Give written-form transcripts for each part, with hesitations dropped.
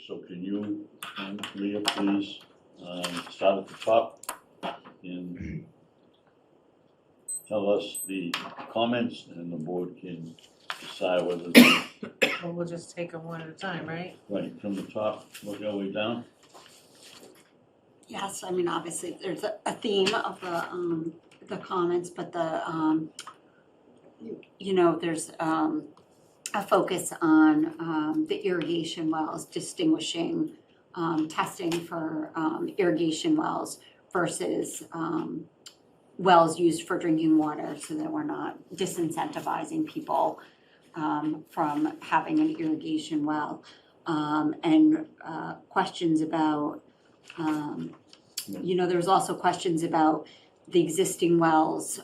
So can you, Leah, please, start at the top and tell us the comments, and the board can decide whether they, Well, we'll just take them one at a time, right? right, from the top, work our way down. Yes, I mean, obviously, there's a theme of the comments, but there's a focus on the irrigation wells, distinguishing testing for irrigation wells versus wells used for drinking water, so that we're not disincentivizing people from having an irrigation well. And questions about, there's also questions about the existing wells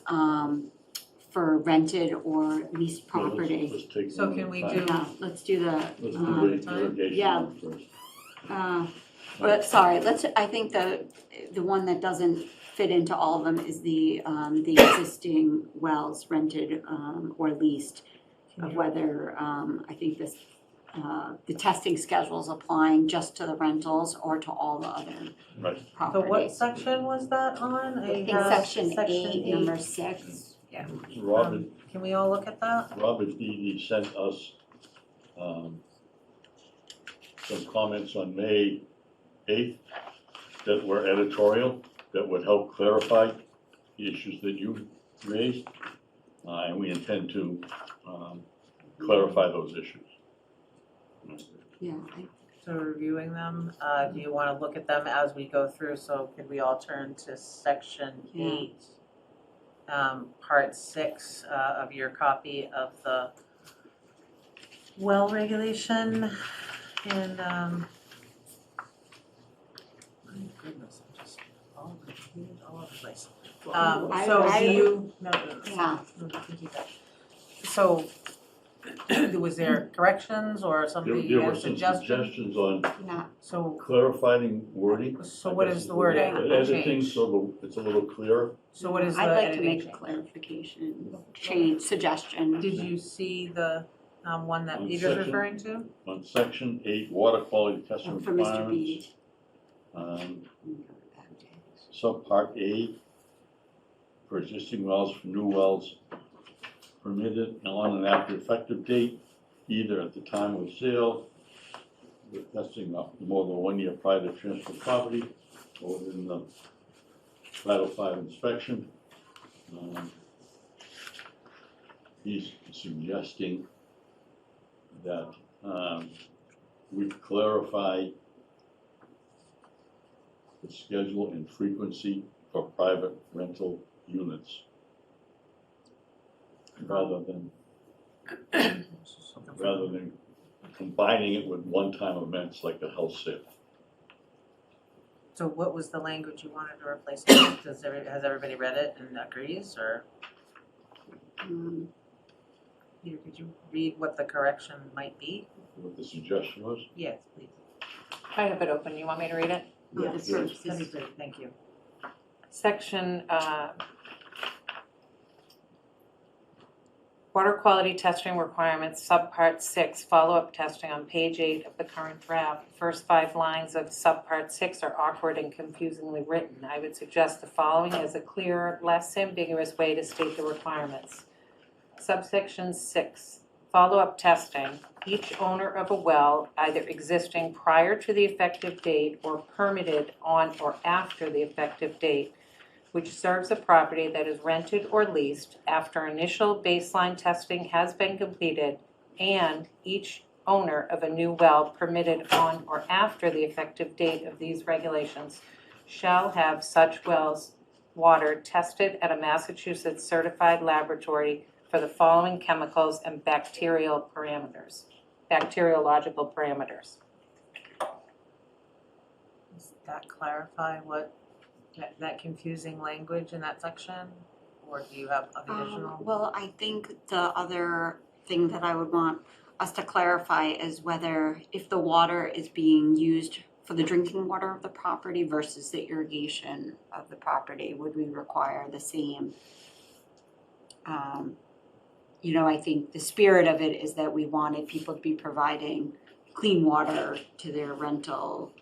for rented or leased property. Let's take So one can at a we time. do- Yeah, let's do the, Let's one do at a the time? irrigation Yeah. one first. but sorry, I think the one that doesn't fit into all of them is the existing wells rented or leased, of whether, I think this, the testing schedule's applying just to the rentals or to all the other Right. So properties. what section was that on? I think have section eight, number 6. Robert, Can we all look at that? Robert Dede sent us some comments on May 8th that were editorial, that would help clarify the issues that you raised. And we intend to clarify those issues. Yeah, So reviewing them, do you want to look at them as we go through? So could we all turn to section Yeah. 8, part 6 of your copy of the well regulation? And, my goodness, I'm just all over the place. So do you, no, Yeah. you can keep that. So, was there corrections or somebody There were had some suggestions? suggestions on not, So, clarifying wording. so what is the wording Editing change? so it's a little clearer. So what is the I'd like to editing make a change? clarification, change, suggestion. Did you see the one that On Peter's section- referring to? On section 8, water quality testing For Mr. requirements. Bede. Subpart A, for existing wells, for new wells permitted on and after effective date, either at the time of sale, with testing up more than 1 year prior to transfer of property, or within the Title V inspection. He's suggesting that we clarify the schedule and frequency for private rental units, rather than combining it with one-time events like a health sale. So what was the language you wanted to replace? Has everybody read it and agrees, or Peter, could you read what the correction might be? What the suggestion was? Yes, please. I have it open, you want me to read it? Yes. That'd be great, thank you. Section, water quality testing requirements, subpart 6, follow-up testing on page 8 of the current draft. First 5 lines of subpart 6 are awkward and confusingly written. I would suggest the following as a clearer, less ambiguous way to state the requirements. Subsection 6, follow-up testing. Each owner of a well, either existing prior to the effective date or permitted on or after the effective date, which serves a property that is rented or leased after initial baseline testing has been completed, and each owner of a new well permitted on or after the effective date of these regulations shall have such well's water tested at a Massachusetts certified laboratory for the following chemicals and bacteriological parameters. Does that clarify what, that confusing language in that section? Or do you have additional? Well, I think the other thing that I would want us to clarify is whether if the water is being used for the drinking water of the property versus the irrigation of the property, would we require the same? I think the spirit of it is that we wanted people to be providing clean water to their rental.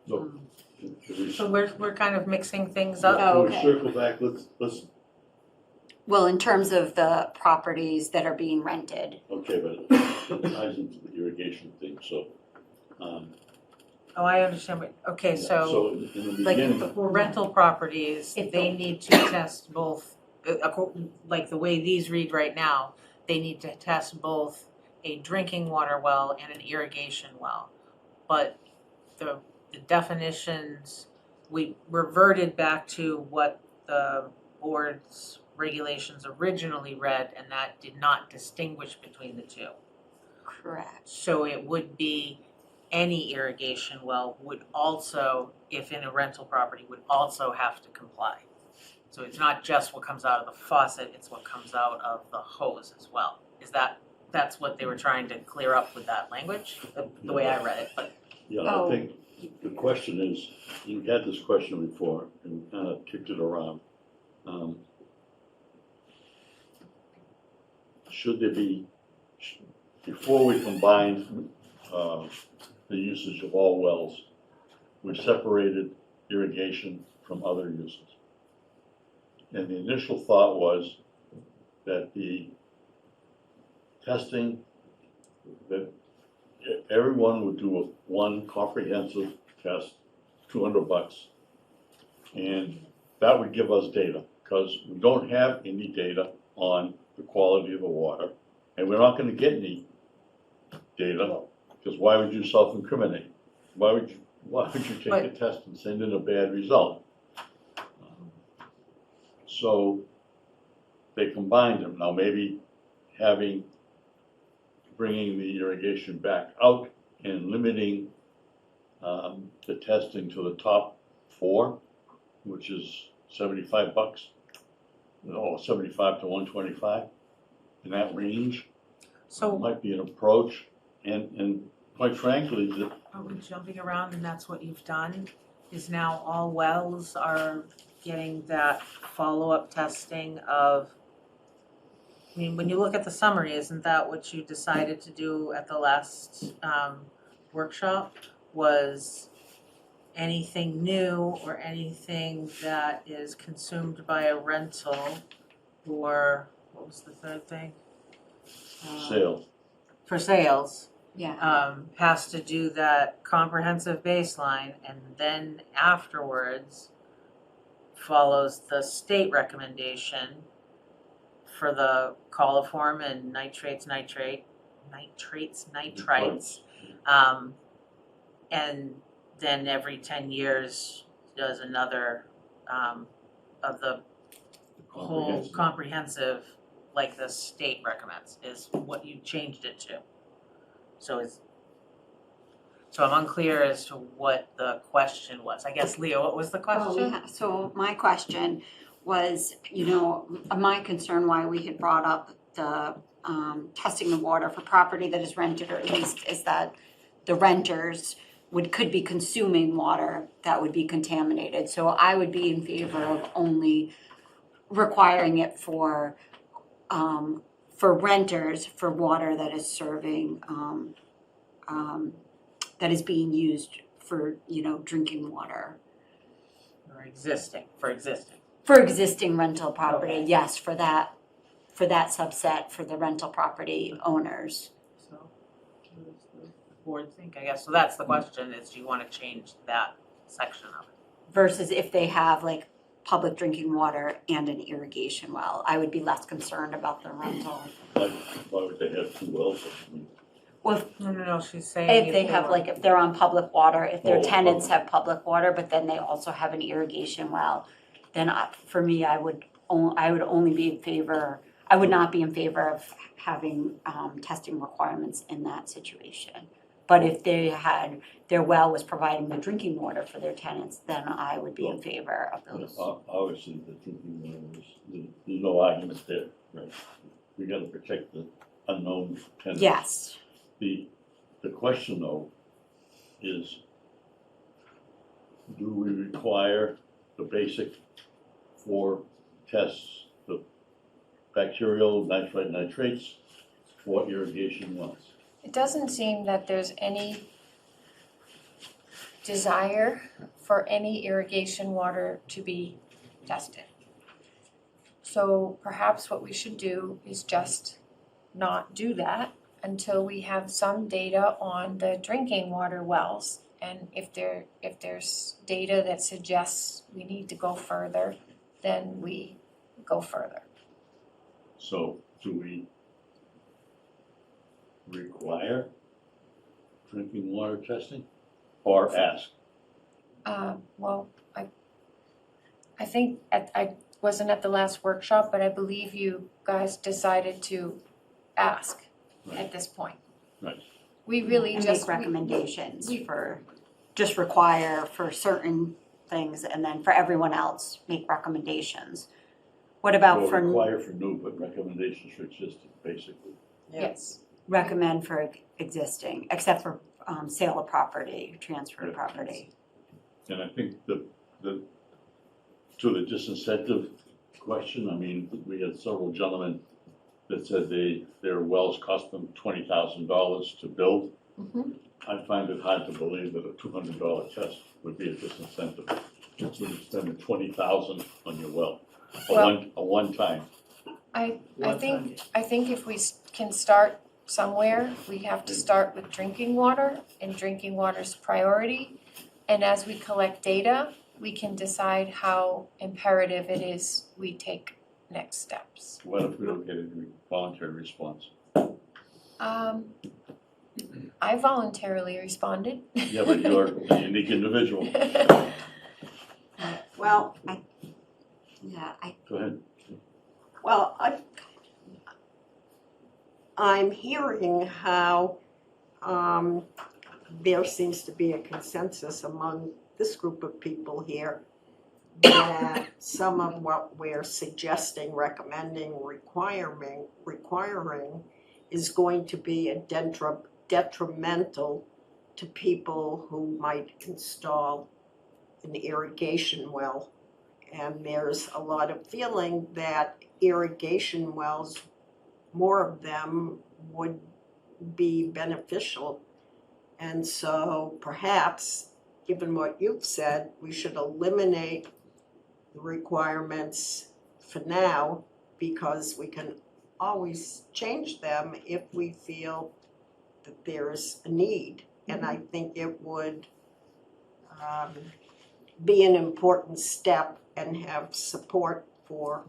Look, um, if we- So we're kind of mixing things Oh, up. Can we okay. circle back, let's, Well, in terms of the properties that are being rented. okay, but it ties into the irrigation thing, so, Oh, I understand what, okay, so in the like, beginning, for rental properties, If they the- need to test both, like the way these read right now, they need to test both a drinking water well and an irrigation well. But the definitions, we reverted back to what the board's regulations originally read, and that did not distinguish between the two. Correct. So it would be any irrigation well would also, if in a rental property, would also have to comply. So it's not just what comes out of the faucet, it's what comes out of the hose as well. That's what they were trying to clear up with that language, the way I read it, but yeah, Oh. I think the question is, you had this question before and kind of kicked it around. Should there be, before we combine, the usage of all wells, we separated irrigation from other uses. And the initial thought was that the testing, that everyone would do one comprehensive test, $200. And that would give us data, because we don't have any data on the quality of the water. And we're not gonna get any data, because why would you self-incriminate? Why would you take a test and send in a bad result? So they combined them. Now maybe bringing the irrigation back out and limiting the testing to the top 4, which is $75, or 75 to 125, in that range. so Might be an approach, and quite frankly, are we jumping around and that's what you've done? Is now all wells are getting that follow-up testing of, I mean, when you look at the summary, isn't that what you decided to do at the last workshop? Was anything new or anything that is consumed by a rental, or what was the third thing? sale, For sales, Yeah. has to do that comprehensive baseline, and then afterwards follows the state recommendation for the coliform and nitrates. And then every 10 years does another of the whole comprehensive, like the state recommends, is what you changed it to. So I'm unclear as to what the question was. I guess, Leo, what was the Oh, question? yeah. So my question was, my concern why we had brought up the testing the water for property that is rented, or at least is that the renters could be consuming water that would be contaminated. So I would be in favor of only requiring it for renters, for water that is serving, that is being used for, drinking water. Or existing, for existing. For existing rental property, Okay. yes, for that subset, for the rental property owners. So, what does the board think, I guess? So that's the question, is do you want to change that section of it? Versus if they have like public drinking water and an irrigation well, I would be less concerned about the rental. why would they have 2 wells? I mean, Well, No, she's saying if they have, were- like, if they're on public water, if their Oh, tenants public. have public water, but then they also have an irrigation well, then for me, I would only be in favor, I would not be in favor of having testing requirements in that situation. But if their well was providing the drinking water for their tenants, then I would be in favor of those. Obviously, the thinking there's no argument there, right? We gotta protect the unknown tenants. Yes, The question though is, do we require the basic 4 tests, the bacterial, nitrite, nitrates for irrigation wells? It doesn't seem that there's any desire for any irrigation water to be tested. So perhaps what we should do is just not do that until we have some data on the drinking water wells. And if there's data that suggests we need to go further, then we go further. So do we require drinking water testing or ask? Well, I think I wasn't at the last workshop, but I believe you guys decided to ask at this point. Right. We really And just. make recommendations we- for, just require for certain things, and then for everyone else, make recommendations. What about Or for, require for new, but recommendations for existing, basically. Yes, recommend for existing, except for sale of property, transfer of Yeah. property? And I think to the disincentive question, I mean, we had several gentlemen that said their wells cost them $20,000 to build. Mhm. I find it hard to believe that a $200 test would be a disincentive. When you spend $20,000 on your well, a one time. I think if we can start somewhere, we have to start with drinking water, and drinking water's priority. And as we collect data, we can decide how imperative it is we take next steps. What if we don't get a voluntary response? I voluntarily responded. Yeah, but you're a unique individual. Well, Go ahead. Well, I'm hearing how there seems to be a consensus among this group of people here that some of what we're suggesting, recommending, requiring is going to be a detrimental to people who might install an irrigation well. And there's a lot of feeling that irrigation wells, more of them would be beneficial. And so perhaps, given what you've said, we should eliminate the requirements for now, because we can always change them if we feel that there's a need. And I think it would be an important step and have support for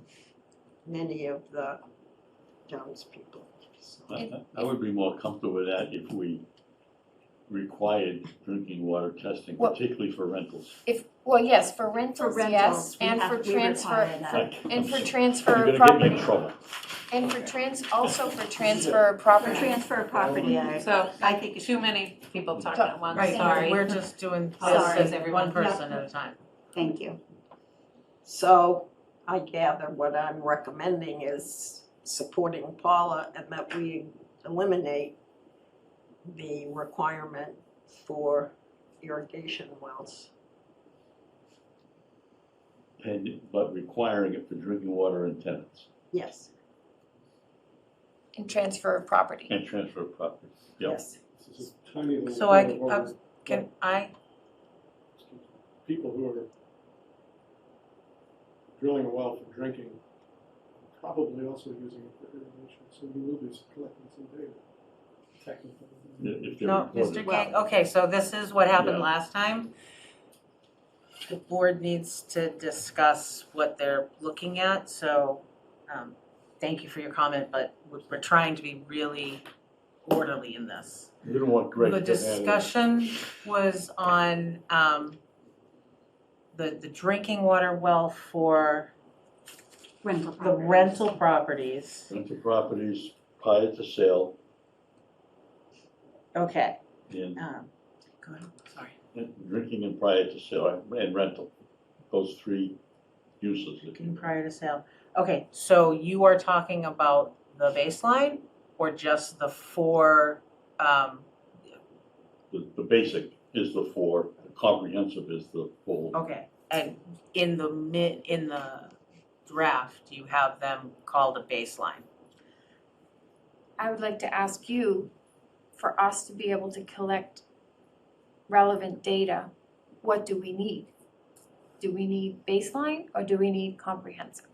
many of the townspeople. So, I would be more comfortable with that if we required drinking water testing, Well- particularly for rentals. Yes, for rentals, yes, rentals, we and have- for we transfer, require that. and for You're transfer gonna of get me in property, trouble. and for also for transfer of For property. transfer of property, So, I think it should, too many people talking at once, Right, sorry. we're just doing Sorry. this as one person at a time. thank you. So I gather what I'm recommending is supporting Paula, and that we eliminate the requirement for irrigation wells. But requiring it for drinking water and tenants Yes, And transfer of property. and transfer of property. Yep. yes. This is a tiny little. So part of what people who are drilling a well for drinking, probably also using it for irrigation, so we will be collecting some data, technically. If they're No, recorded. Mr. Gang, okay, so this is what happened Yeah. last time. The board needs to discuss what they're looking at, so, thank you for your comment, but we're trying to be really orderly in this. You don't want Greg The to add it. discussion was on, the drinking water well for Rental the property. rental properties. Rental properties prior to sale Okay, and go ahead, sorry. drinking and prior to sale and rental. Those three uses. Prior to sale. Okay, so you are talking about the baseline or just the four, The basic is the four, the comprehensive is the full. okay, and in the draft, you have them called a baseline. I would like to ask you for us to be able to collect relevant data, what do we need? Do we need baseline or do we need comprehensive?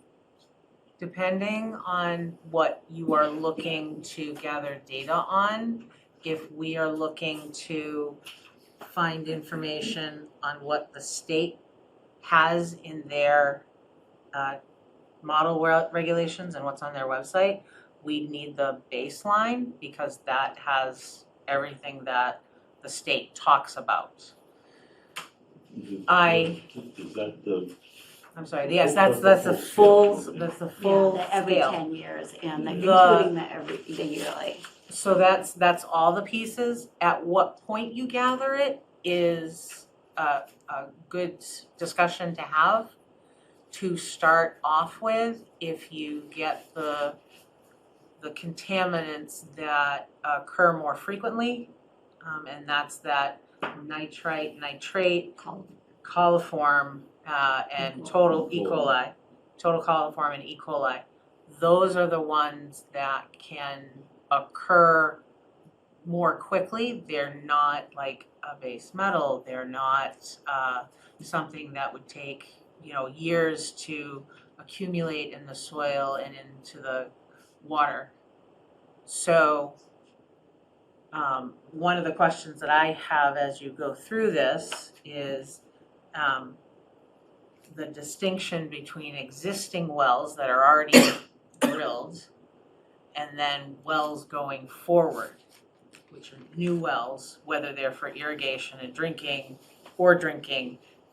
Depending on what you are looking to gather data on, if we are looking to find information on what the state has in their model regulations and what's on their website, we need the baseline because that has everything that the state talks about. Is that the, I'm sorry, yes, that's the full Yeah, the every scale. 10 years and The- including the yearly. So that's all the pieces. At what point you gather it is a good discussion to have. To start off with, if you get the contaminants that occur more frequently, and that's that nitrite, nitrate, coliform, and total E. coli, total coliform and E. coli. Those are the ones that can occur more quickly. They're not like a base metal. They're not something that would take, years to accumulate in the soil and into the water. So one of the questions that I have as you go through this is the distinction between existing wells that are already drilled and then wells going forward, which are new wells, whether they're for irrigation and drinking,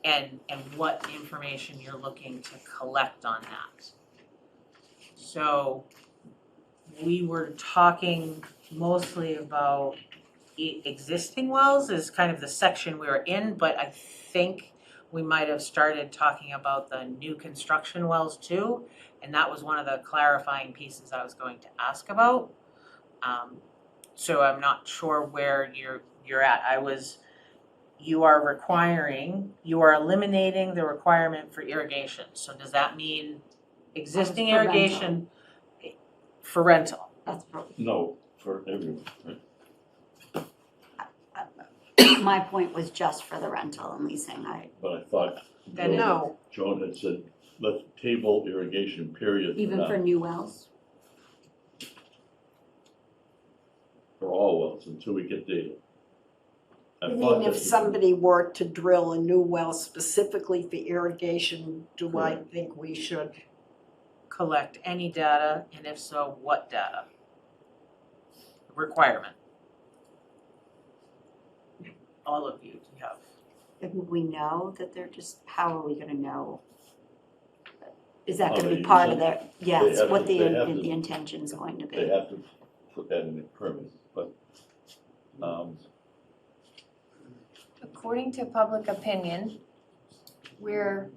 and what information you're looking to collect on that. So we were talking mostly about existing wells is kind of the section we were in, but I think we might have started talking about the new construction wells too, and that was one of the clarifying pieces I was going to ask about. So I'm not sure where you're at. You are eliminating the requirement for irrigation. So does that mean existing For rental. irrigation for rental? That's no, for everyone, right? my point was just for the rental and leasing. But I thought Then No, Joan had said, let's table irrigation period. Even now for new wells. For all wells until we get data. I I thought mean, if that's- somebody were to drill a new well specifically for irrigation, do I Correct. think we should? Collect any data, and if so, what data? Requirement. All of you have. And we know that they're just, how are we gonna know? Is that Oh, gonna they be use part it? of their, They yes, have what to- the they have to- the intention's going to They be? have to put that in the permit, but, According to public opinion, we're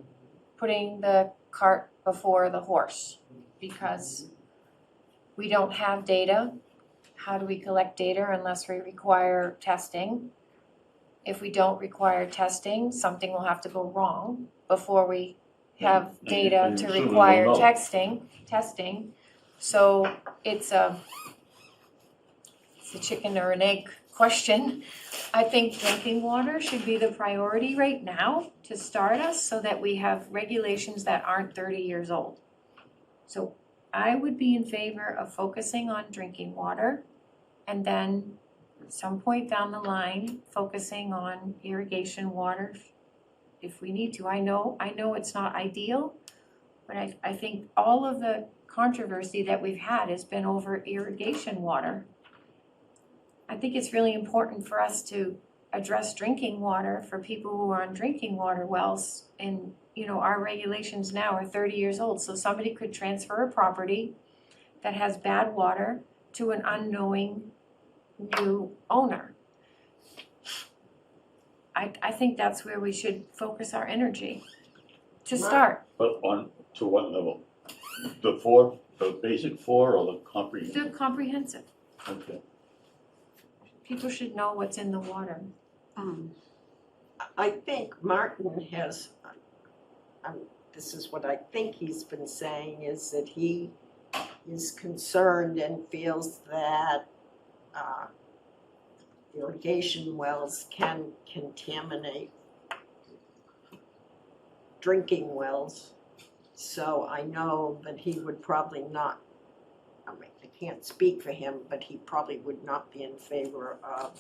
putting the cart before the horse because we don't have data. How do we collect data unless we require testing? If we don't require testing, something will have to go wrong before we have And- data and to soon we'll require know. testing. So it's a chicken or an egg question. I think drinking water should be the priority right now to start us so that we have regulations that aren't 30 years old. So I would be in favor of focusing on drinking water and then at some point down the line, focusing on irrigation water if we need to. I know it's not ideal, but I think all of the controversy that we've had has been over irrigation water. I think it's really important for us to address drinking water for people who are on drinking water wells. And, our regulations now are 30 years old, so somebody could transfer a property that has bad water to an unknowing new owner. I think that's where we should focus our energy to start. but to what level? The basic 4 or the comprehensive? The comprehensive. Okay. People should know what's in the water. I think Martin has, this is what I think he's been saying, is that he is concerned and feels that irrigation wells can contaminate drinking wells. So I know that he would probably not, I mean, I can't speak for him, but he probably would not be in favor of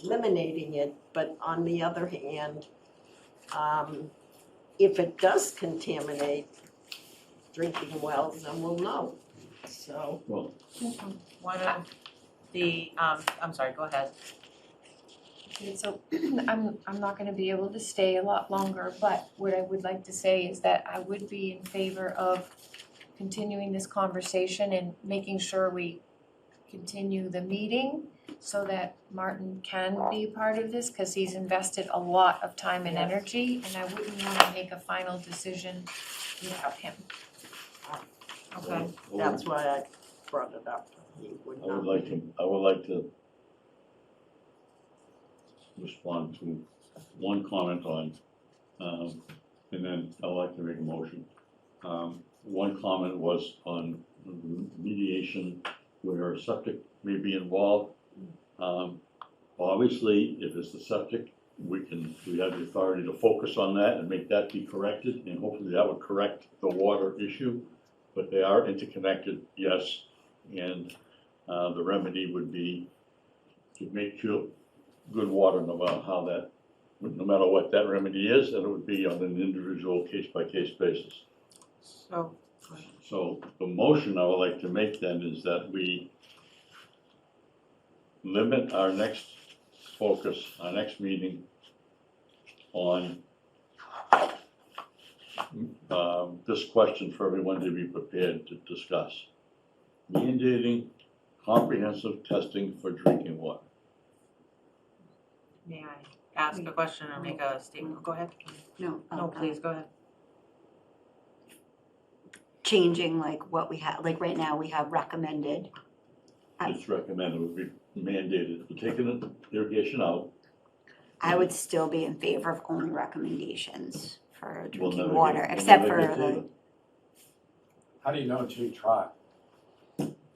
eliminating it. But on the other hand, if it does contaminate drinking wells, then we'll know. So, Well, One of the, I'm sorry, go ahead. Okay, so I'm not gonna be able to stay a lot longer, but what I would like to say is that I would be in favor of continuing this conversation and making sure we continue the meeting so that Martin can be a part of this, cause he's invested a lot of time and Yes. energy, and I wouldn't wanna make a final decision without him. Okay. that's why I brought it up. He would I not would be. like to respond to one comment on, and then I'd like to make a motion. One comment was on mediation where septic may be involved. Obviously, if it's the septic, we have the authority to focus on that and make that be corrected, and hopefully that would correct the water issue. But they are interconnected, yes, and the remedy would be to make sure good water, no matter what that remedy is, and it would be on an individual case-by-case basis. So, So the motion I would like to make then is that we limit our next focus, our next meeting on this question for everyone to be prepared to discuss. Mandating comprehensive testing for drinking water. may I ask a question or make a statement? Go ahead. No. No, please, go ahead. Changing like what we have, like right now we have recommended. It's recommended, would be mandated, we're taking the irrigation out. I would still be in favor of only recommendations for We'll drinking never water, get- we'll except never for get the, to it, How do you know until you try?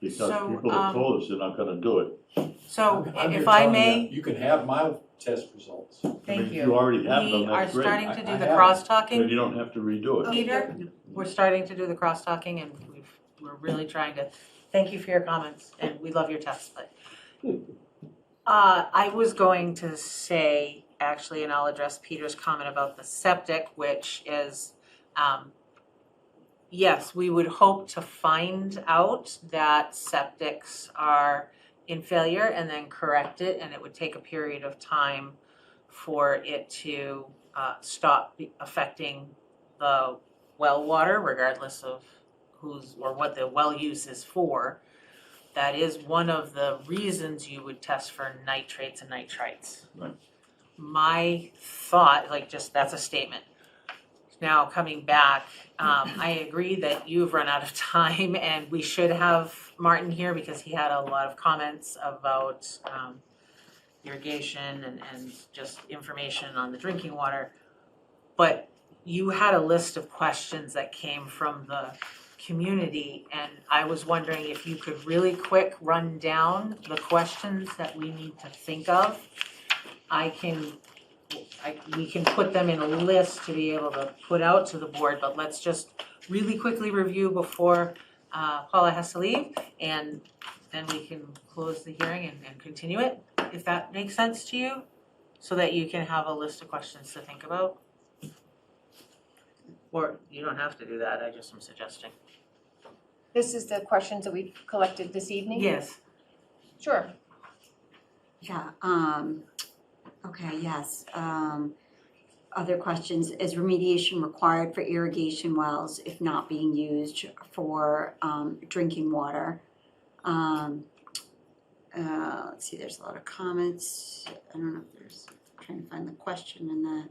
Because So, people have told us they're not gonna do it. So I'm here if I telling you, may, You can have my test results. I thank mean, if you. you already have them, We are that's great, starting to I do the have it. then cross-talking. you don't have to redo it. Peter, we're starting to do the cross-talking and we're really trying to, thank you for your comments and we love your tests, but. I was going to say, actually, and I'll address Peter's comment about the septic, which is, yes, we would hope to find out that septics are in failure and then correct it, and it would take a period of time for it to stop affecting the well water, regardless of who's or what the well use is for. That is one of the reasons you would test for nitrates and nitrites. Right. My thought, like just that's a statement. Now coming back, I agree that you've run out of time and we should have Martin here because he had a lot of comments about irrigation and just information on the drinking water. But you had a list of questions that came from the community, and I was wondering if you could really quick run down the questions that we need to think of. We can put them in a list to be able to put out to the board, but let's just really quickly review before Paula has to leave, and then we can close the hearing and continue it, if that makes sense to you, so that you can have a list of questions to think about. Or you don't have to do that, I just am suggesting. This is the questions that we collected this evening? Yes. Sure. yeah, okay, yes. Other questions, is remediation required for irrigation wells if not being used for drinking water? Let's see, there's a lot of comments. I don't know if there's, I'm trying to find the question in the,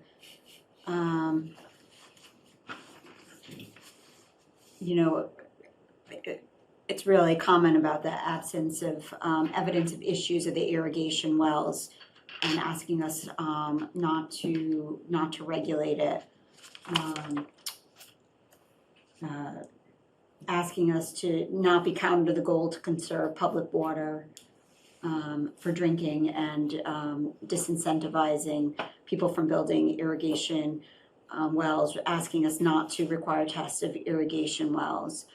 you know, it's really a comment about the absence of evidence of issues of the irrigation wells and asking us not to regulate it. Asking us to not be counted to the goal to conserve public water. for drinking and disincentivizing people from building irrigation wells, asking us not to require tests of irrigation wells.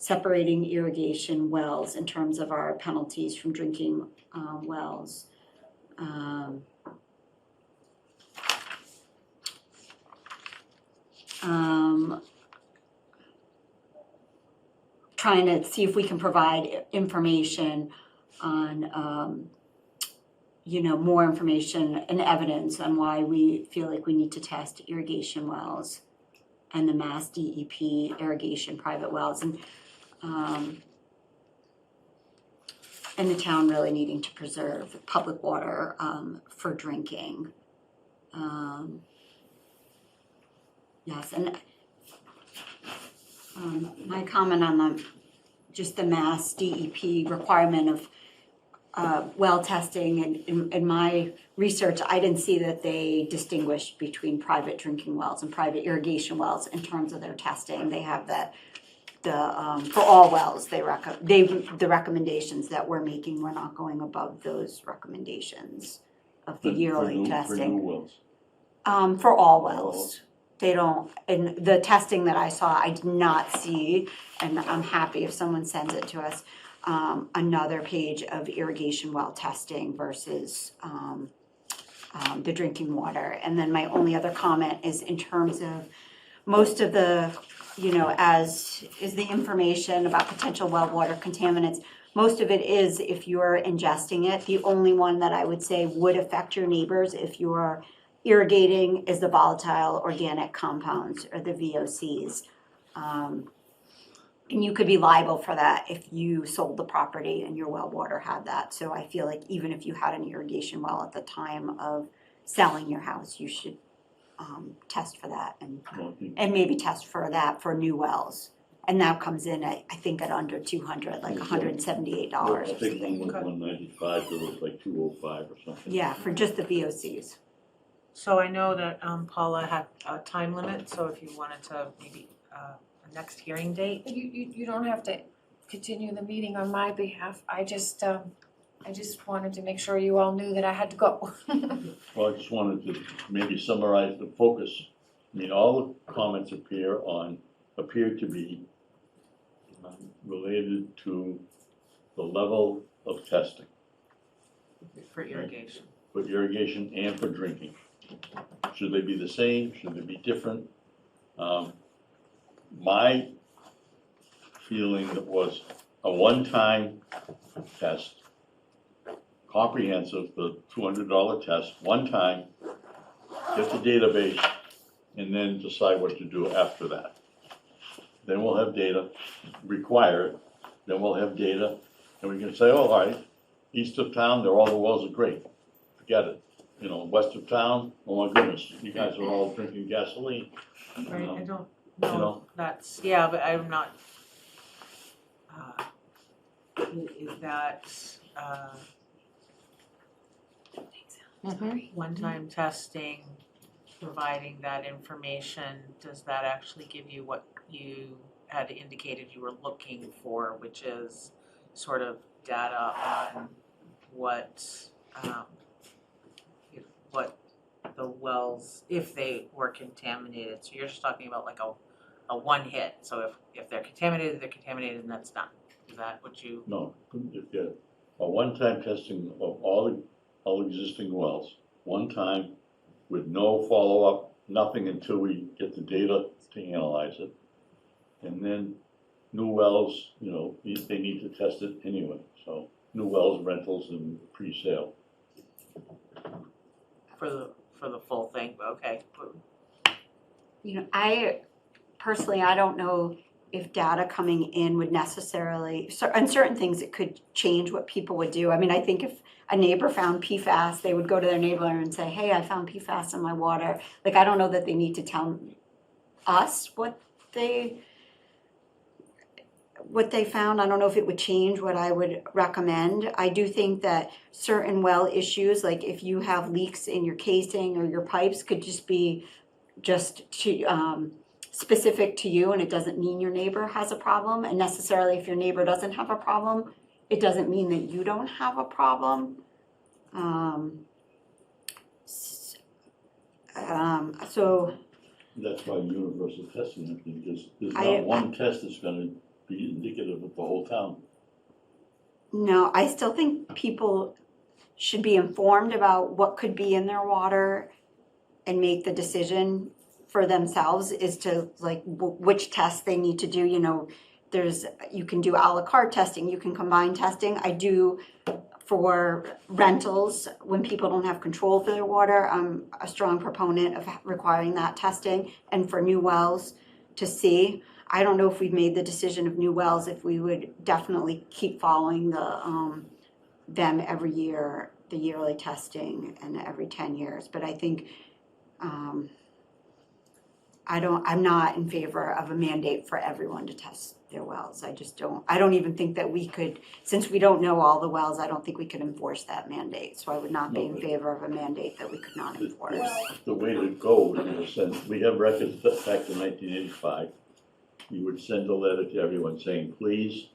Separating irrigation wells in terms of our penalties from drinking wells. Trying to see if we can provide information on, more information and evidence on why we feel like we need to test irrigation wells and the Mass DEP irrigation private wells, and the town really needing to preserve public water for drinking. Yes, and my comment on just the Mass DEP requirement of well testing, and in my research, I didn't see that they distinguished between private drinking wells and private irrigation wells in terms of their testing. They have for all wells, the recommendations that we're making, we're not going above those recommendations of the yearly testing. For new wells. For all wells. They don't, in the testing that I saw, I did not see, and I'm happy if someone sends it to us, another page of irrigation well testing versus the drinking water. And then my only other comment is in terms of most of the, as is the information about potential well water contaminants, most of it is if you're ingesting it. The only one that I would say would affect your neighbors if you're irrigating is the volatile organic compounds, or the VOCs. And you could be liable for that if you sold the property and your well water had that. So I feel like even if you had an irrigation well at the time of selling your house, you should test for that and maybe test for that for new wells. And that comes in at, I think, at under 200, like $178 or I think one something. was 195, it was like 205 or something. Yeah, for just the VOCs. So I know that Paula had a time limit, so if you wanted to maybe a next hearing date. You don't have to continue the meeting on my behalf. I just wanted to make sure you all knew that I had to go. Well, I just wanted to maybe summarize the focus. I mean, all the comments appear to be related to the level of testing For irrigation. for irrigation and for drinking. Should they be the same? Should they be different? My feeling was a one-time test, comprehensive, the $200 test, one time, get the database, and then decide what to do after that. Then we'll have data, require it, then we'll have data, and we can say, oh, all right, east of town, all the wells are great, forget it. West of town, oh my goodness, you guys are all drinking gasoline. Right, I don't You know, know? that's, yeah, but I'm not, is that, one-time testing, providing that information, does that actually give you what you had indicated you were looking for, which is sort of data on what the wells, if they were contaminated? So you're just talking about like a one hit, so if they're contaminated and that's done. Is that what you? No, if you, a one-time testing of all existing wells, one time with no follow-up, nothing until we get the data to analyze it. And then new wells, they need to test it anyway, so new wells, rentals, and pre-sale. For the full thing, okay. I personally, I don't know if data coming in would necessarily, on certain things, it could change what people would do. I mean, I think if a neighbor found PFAS, they would go to their neighbor and say, hey, I found PFAS in my water. Like, I don't know that they need to tell us what they found. I don't know if it would change what I would recommend. I do think that certain well issues, like if you have leaks in your casing or your pipes, could just be specific to you, and it doesn't mean your neighbor has a problem. And necessarily if your neighbor doesn't have a problem, it doesn't mean that you don't have a problem. So, That's why universal testing, I think, because there's I- not one test that's gonna be indicative of the whole town. no, I still think people should be informed about what could be in their water and make the decision for themselves as to like which tests they need to do, you know. You can do à la carte testing, you can combine testing. I do for rentals, when people don't have control for their water, I'm a strong proponent of requiring that testing. And for new wells to see, I don't know if we've made the decision of new wells, if we would definitely keep following them every year, the yearly testing and every 10 years. But I think, I'm not in favor of a mandate for everyone to test their wells. I don't even think that we could, since we don't know all the wells, I don't think we could enforce that mandate. So I would not be in favor of a mandate that we could not enforce. The way to go would be to send, we have records back to 1985. You would send a letter to everyone saying, please,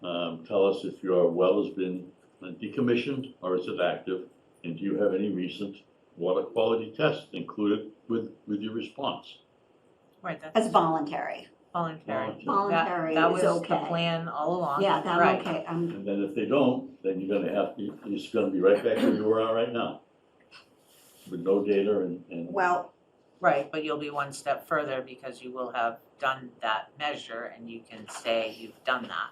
tell us if your well has been decommissioned or is it active? And do you have any recent water quality tests included with your response? Right, As that's voluntary. voluntary. Voluntary That is was the okay. plan all along. Yeah, that's Right. okay. And then if they don't, then you're just gonna be right back where you are right now. With no data and. Well, Right, but you'll be one step further because you will have done that measure and you can say you've done that.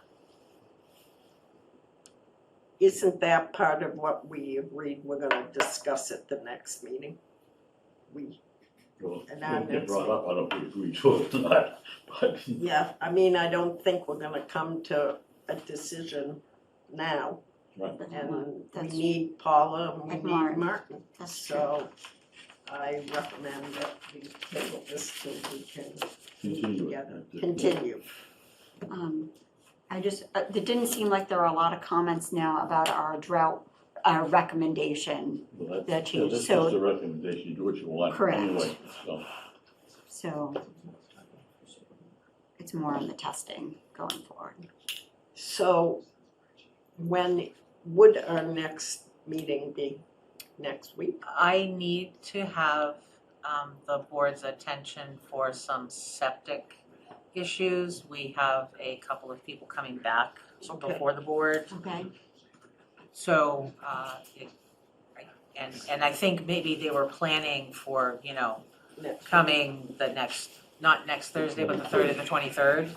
isn't that part of what we agreed we're gonna discuss at the next meeting? Well, And our it'll get next brought up, I don't think we to it tonight, but. Yeah, I mean, I don't think we're gonna come to a decision now. Right. And we That's- need Paula and we And need Martin. Martin. That's true. So I recommend that we table this till we can Continue together, it. continue. It didn't seem like there were a lot of comments now about our drought, our recommendation. Well, That that's, changed. that's So- just a recommendation, you do what you want Correct. anyway, so. So it's more on the testing going forward. So when would our next meeting be? Next week? I need to have the board's attention for some septic issues. We have a couple of people coming back Okay. before the board. Okay. So, and I think maybe they were planning for, Next. coming not next Thursday, but the 3rd and the 23rd.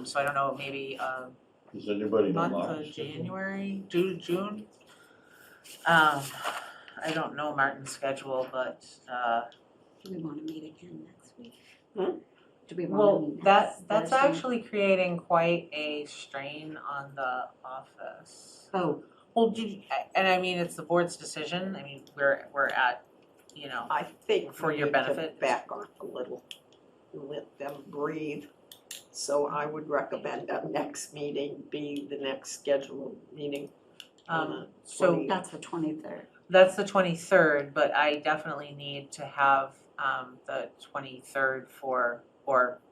So I don't know, maybe Does anybody know month Martin's of schedule? January, June. I don't know Martin's schedule, but, Do we want to meet again next week? Hmm? Do we want to well, meet that's next Thursday? actually creating quite a strain on the office. Oh, Well, and I mean, it's the board's decision. I mean, we're at, I think For we your need to benefit. back off a little, and let them breathe. So I would recommend our next meeting be the next scheduled meeting. so that's the 23rd. that's the 23rd, but I definitely need to have the 23rd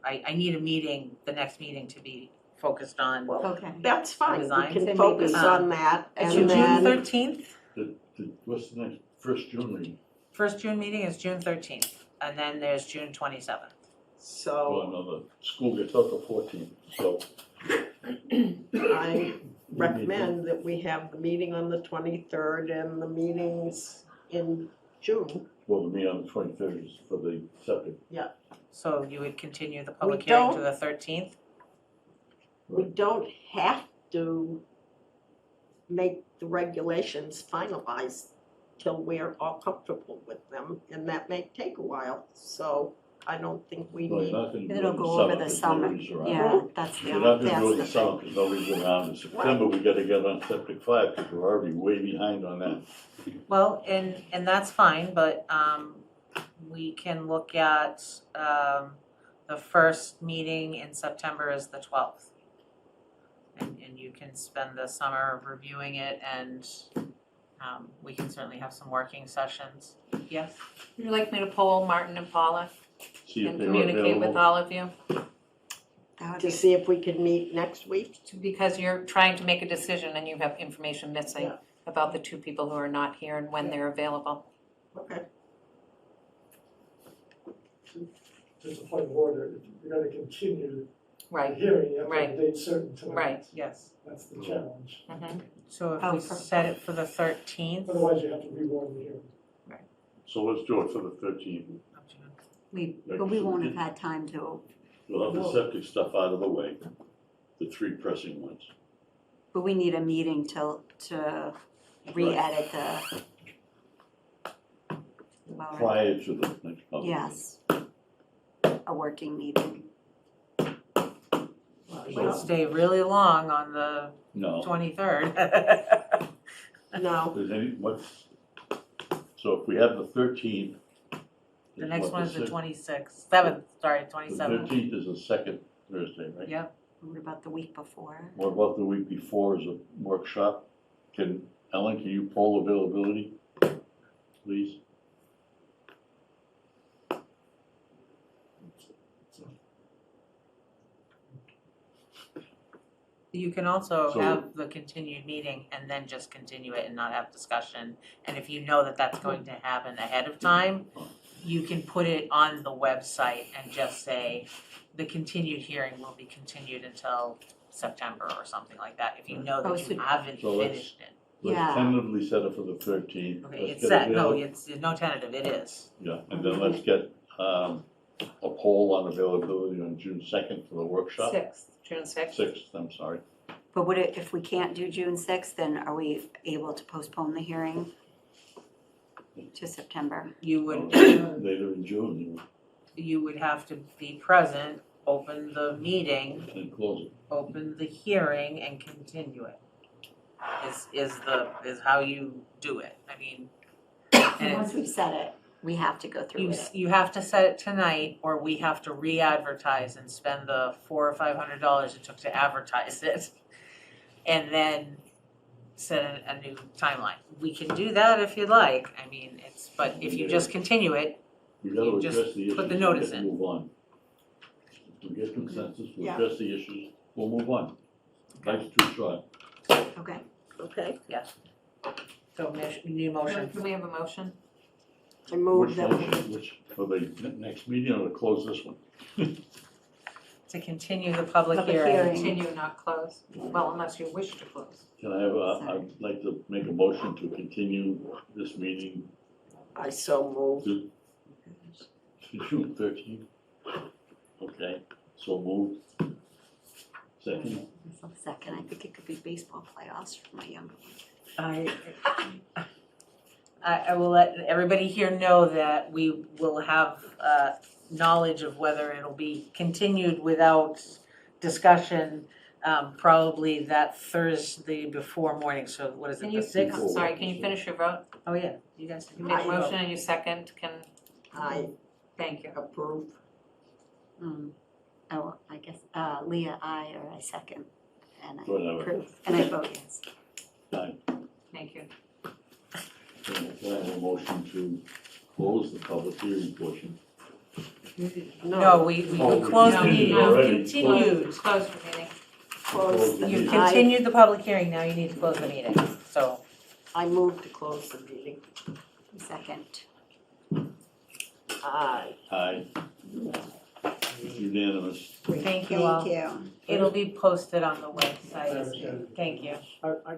I need a meeting, the next meeting to be focused on. Well, Okay. that's fine, we Design. can Then focus maybe, on that June and then, 13th? What's the next, first June meeting? First June meeting is June 13th, and then there's June 27th. Oh, so no, the school gets out the 14th, so. I recommend that we have the meeting on the 23rd and the meetings in June. Well, the meeting on the 23rd is for the septic. So you would continue the public We hearing to don't- the 13th? We don't have to make the regulations finalized till we're all comfortable with them, and that may take a while, so I don't think we Well, you're need. not gonna do it It'll in go over the because summer. nobody's around. Yeah, that's the You're not gonna do it in the that's summer because nobody's around. In September, we gotta get on septic 5 because we're already way behind on that. Well, and that's fine, but we can look at the first meeting in September is the 12th. And you can spend the summer reviewing it and we can certainly have some working sessions. Yes? Would you like me to poll Martin and Paula See if and they were communicate with available. all of you? That to see if we can meet next week? Because you're trying to make a decision and you have information missing Yeah. about the two people who are not here and when they're available. Okay. Just a point of order, if you're gonna continue the Right, hearing, you have to have Right. a date certain tonight. right. Yes. That's the challenge. Mhm. So if Oh, we set it for the 13th Otherwise, you have to rewarn the hearing. So let's do it for the 13th. of June. But we won't have had time to, We'll have the septic stuff out of the way, the three pressing ones. but we need a meeting to re-edit the. Prior to the next public. Yes. A working meeting. We'll stay really long on the No, 23rd. No, there's any, so if we have the 13th. The next one is the 6th? 26th, 7th, sorry, The 27th. 13th is the second Thursday, right? Yep. What about the week before? What about the week before is a workshop? Ellen, can you poll availability, please? You can also So- have the continued meeting and then just continue it and not have discussion. And if you know that that's going to happen ahead of time, you can put it on the website and just say, the continued hearing will be continued until September or something like that, if you know Oh, that so- you haven't So let's- finished it. Let's Yeah. tentatively set it for the 13th. Okay, Let's it's get set, no, avail- it's no tentative, it is. Yeah, and then let's get, a poll on availability on June 2nd for the workshop. 6th, June 6th. 6th, I'm sorry. But if we can't do June 6th, then are we able to postpone the hearing to September? You would, Later in June, you would have to be present, open the meeting, and close it. open the hearing and continue it. Is how you do it, I mean. And Once we've set it, we have to go through you, with it. you have to set it tonight, or we have to re-advertise and spend the $400 or $500 it took to advertise it. And then set a new timeline. We can do that if you'd like, I mean, but if you just continue it, We gotta You just address the issues. put the and notice get- in. Move on. If we get consensus, we'll Yeah. address the issues, we'll move on. Life's too short. Okay. okay. so new motion. Do we have a motion? I move Which that motion, which, for the next meeting or to close this one? To continue the public Public hearing. hearing. Continue, not close. Well, unless you wish to close. Can I have I'd like to make a motion to continue this meeting I so move. to June 13th. Okay, so moved. Second, Second, I think it could be baseball playoffs for my younger one. I will let everybody here know that we will have knowledge of whether it'll be continued without discussion, probably that Thursday before morning, so what is it, Can the you, sixth? I'm sorry, can you finish your vote? Oh, yeah, you guys. You made a motion and you second, I thank you. approve. Oh, I guess, Leah, I, or I second, and I Whatever. approve, and I vote yes. Thank you. can I have a motion to close the public hearing portion? No, we Oh, closed the we meeting, continued already. you continued. Close the meeting. Close the You meeting. continued the public hearing, now you need to close the meeting, so. I move to close the meeting. Second. Aye. Aye. Unanimous. Thank you all. Thank you. It'll be posted on the website, thank you. I